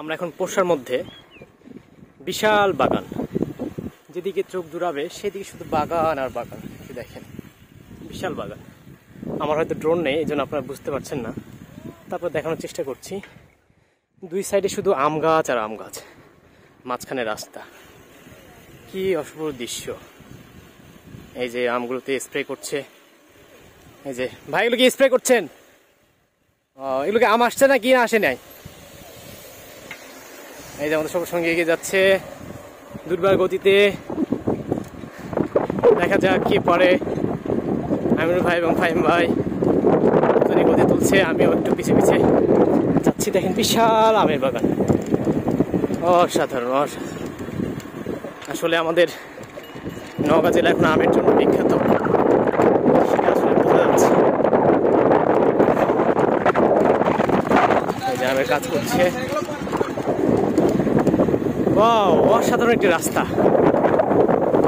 আমরা এখন পোষার মধ্যে, বিশাল বাগান, যেদিকে চোখ জুড়াবে সেদিকে শুধু বাগান আর বাগান। দেখেন বিশাল বাগান। আমার হয়তো ড্রোন নেই, এই জন্য আপনারা বুঝতে পারছেন না, তারপর দেখানোর চেষ্টা করছি। দুই সাইডে শুধু আম গাছ আর আম গাছ, মাঝখানে রাস্তা। কি অপূর্ব দৃশ্য। এই যে আমগুলোতে স্প্রে করছে, এই যে ভাই এগুলো কি স্প্রে করছেন? এগুলোকে আম আসছে না কি না আসে নাই? এই যে আমাদের সবার সঙ্গে এগিয়ে যাচ্ছে দুর্বার গতিতে। দেখা যাক কি পরে। আমিনুল ভাই এবং ফাহিম ভাই গতি তুলছে, আমিও একটু পিছিয়ে পিছিয়ে যাচ্ছি। দেখেন বিশাল আমের বাগান, অসাধারণ অসাধারণ। আসলে আমাদের নওগাঁ জেলা এখন আমের জন্য বিখ্যাত, সেটা আসলে বোঝা যাচ্ছে। এই যে আমের কাজ করছে। ওয়াও, অসাধারণ একটি রাস্তা।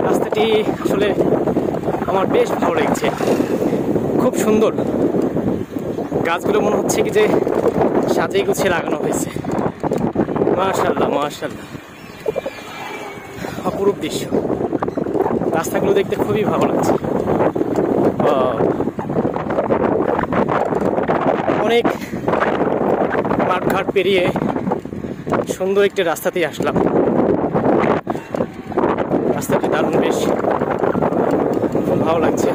রাস্তাটি আসলে আমার বেশ ভালো লেগেছে, খুব সুন্দর। গাছগুলো মনে হচ্ছে কি যে সাজিয়ে গুছিয়ে লাগানো হয়েছে। মাশাআল্লাহ মাশাআল্লাহ, অপরূপ দৃশ্য। রাস্তাগুলো দেখতে খুবই ভালো লাগছে। অনেক মাঠঘাট পেরিয়ে সুন্দর একটি রাস্তাতেই আসলাম। রাস্তাটি দারুণ, বেশ খুব ভালো লাগছে।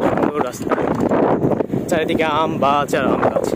সুন্দর রাস্তা, চারিদিকে আম গাছ আর আম গাছ।